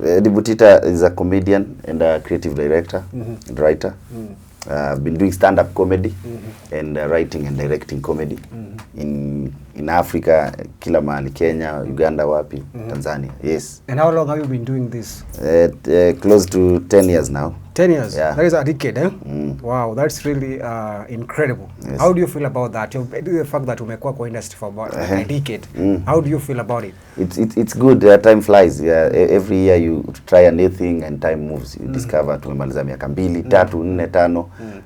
Butita is a comedian and a creative director and writer. I've been doing stand-up comedy and writing and directing comedy in Africa, kila mahali, Kenya, Uganda, wapi, Tanzania. Yes. And how long have you been doing this? Close to 10 years now. 10 years? Yeah. That is a decade, eh? Wow, that's really incredible. Yes. How do you feel about that? The fact that umekuwa kwa industry for about a decade. How do you feel about it? It's good. Time flies. Yeah. Every year you try a new thing and time moves. You discover tumemaliza miaka 2, 3, 4, 5.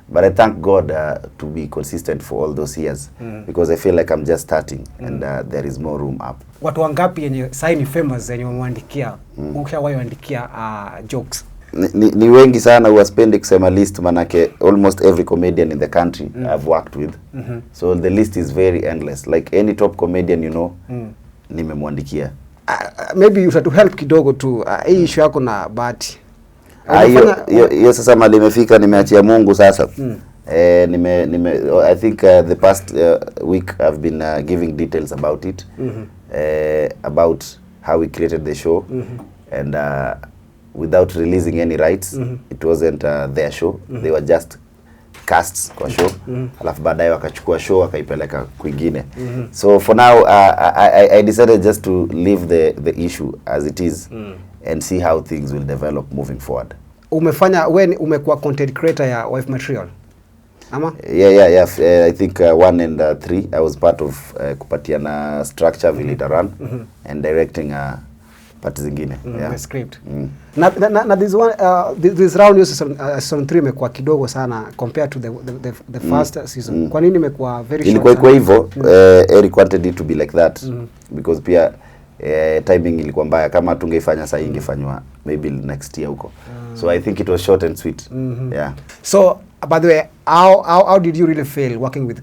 But I thank God to be consistent for all those years because I feel like I'm just starting and there is more room up. Watu wangapi yenye sai ni famous yenye wameandikia ukishawahi waandikia jokes? Ni wengi sana, huwaspendi kusema list, manake almost every comedian in the country I've worked with. So the list is very endless. Like any top comedian you know, nimemwandikia. Maybe you should help kidogo tu hii issue yako na Bahati. Hiyo sasa mali imefika, nimeachia Mungu sasa. I think the past week I've been giving details about it, about how we created the show, and without releasing any rights. It wasn't their show. They were just casts kwa show. Alafu baadaye wakachukua show wakaipeleka kwingine. So for now I decided just to leave the issue as it is and see how things will develop moving forward. Umefanya when umekuwa content creator ya wife material? Ama? Yeah. I think 1 and 3 I was part of kupatiana structure vile ita run and directing part zingine. The script. Na this one this round is season 3 imekuwa kidogo sana compared to the first season. Kwa nini imekuwa very short? Ilikuwa hivyo. Eric wanted it to be like that because pia timing ilikuwa mbaya. Kama tungeifanya sasa ingefanywa maybe next year huko. So I think it was short and sweet. Yeah. So by the way, how did you really feel working with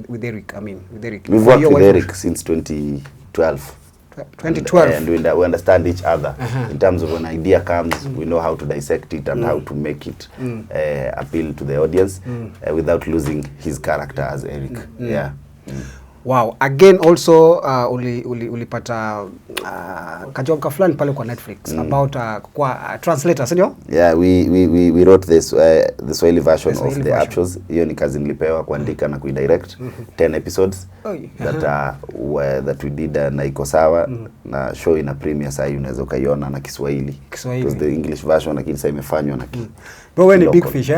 with Eric? I mean, with Eric. We've worked with Eric since 2012. 2012. And we understand each other in terms of when an idea comes, we know how to dissect it and how to make it appeal to the audience without losing his character as Eric. Yeah. Wow. Again, also ulipata kajob ka fulani pale kwa Netflix about kwa translators, ndio? Yeah, we wrote this the Swahili version of the actuals. Hiyo ni kazi nilipewa kuandika na kuidirect 10 episodes that we did na iko sawa na show ina premiere sasa unaweza ukaiona na Kiswahili. Because the English version lakini sasa imefanywa na Bro, wewe ni big fish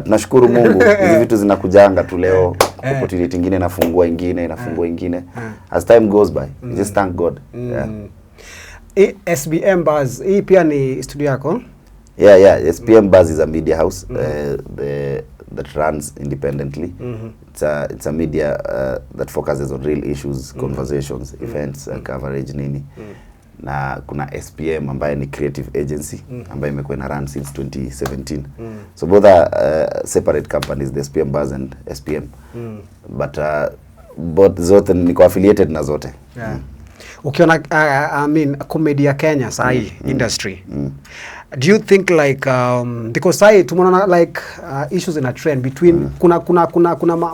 tunashukuru Mungu. Hizi vitu zinakujanga tu leo, opportunity nyingine inafungua ingine as time goes by. We just thank God. SBM Buzz hii pia ni studio yako? Yeah. SBM Buzz is a media house that runs independently. It's a media that focuses on real issues, conversations, events, coverage nini. Na kuna SPM ambaye ni creative agency ambaye imekuwa na run since 2017. So both are separate companies, the SPM Buzz and SPM. But both zote niko affiliated na zote. Ukiona I mean comedy ya Kenya sahi industry. Do you think like because sahi tumeona like issues in a trend between kuna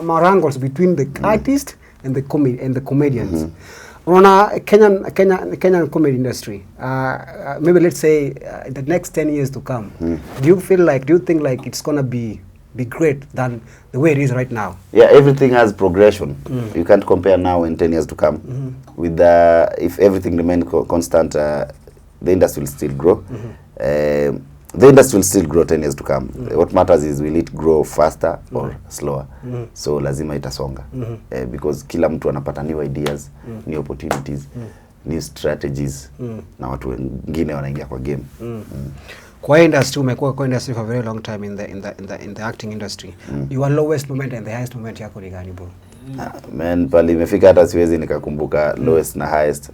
marangles between the artist and the comedians. Unaona Kenyan comedy industry, maybe let's say in the next 10 years to come, do you think like it's gonna be great than the way it is right now? Yeah, everything has progression. You can't compare now and 10 years to come. With if everything remains constant, the industry will still grow. The industry will still grow 10 years to come. What matters is will it grow faster or slower. So lazima itasonga. Because kila mtu anapata new ideas, new opportunities, new strategies, na watu wengine wanaingia kwa game. Kwa industry umekuwa kwa industry for a very long time in the acting industry. Your lowest moment and the highest moment yako ni gani bro? Man, pale imefika hata siwezi nikakumbuka lowest na highest.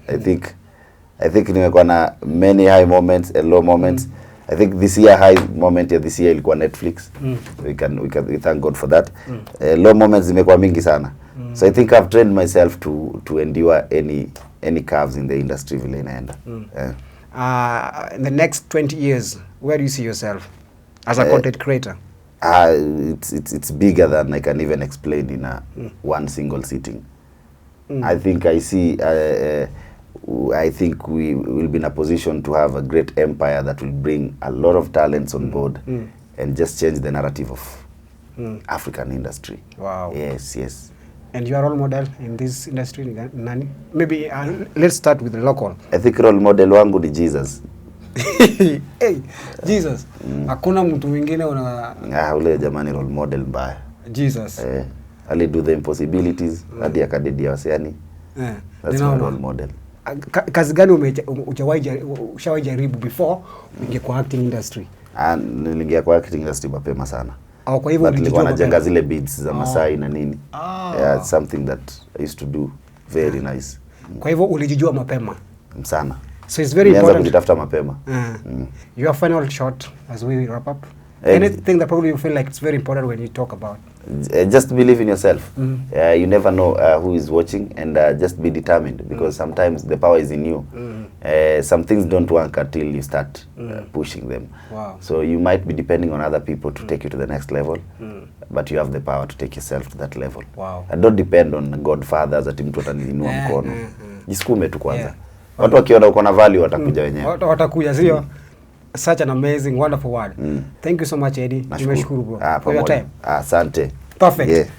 I think nimekuwa na many high moments and low moments. I think this year high moment ya this year ilikuwa Netflix. We thank God for that. Low moments zimekuwa mingi sana. So I think I've trained myself to endure any curves in the industry vile inaenda. In the next 20 years, where do you see yourself as a content creator? It's bigger than I can even explain in one single sitting. I think I see I think we will be in a position to have a great empire that will bring a lot of talents on board and just change the narrative of African industry. Wow. Yes, yes. And you are role model in this industry, nani? Maybe let's start with the local. I think role model wangu ni Jesus. Hey, Jesus. Hakuna mtu mwingine Ule jamani role model mbaya. Jesus. Ali do the impossibilities, hadi akadedia wasiani. That's my role model. Kazi gani ushawahi jaribu before uingie kwa acting industry? Niliingia kwa acting industry mapema sana. Kwa hivyo nilikuwa najenga zile beats za Masai na nini. Yeah, something that I used to do very nice. Kwa hivyo ulijijua mapema sana. So it's very important. Nianza kujitafuta mapema. Your final shot as we wrap up. Anything that probably you feel like it's very important when you talk about? Just believe in yourself. You never know who is watching, and just be determined, because sometimes the power is in you. Some things don't work until you start pushing them. Wow. So you might be depending on other people to take you to the next level, but you have the power to take yourself to that level. Wow. And don't depend on godfathers ati mtu ataniinua mkono. Jisukume tu kwanza. Watu wakiona uko na value watakuja wenyewe. Watakuja, sio? Such an amazing, wonderful word. Thank you so much, Eddie. Nimeshukuru bro for your time. Asante. Perfect. Yeah.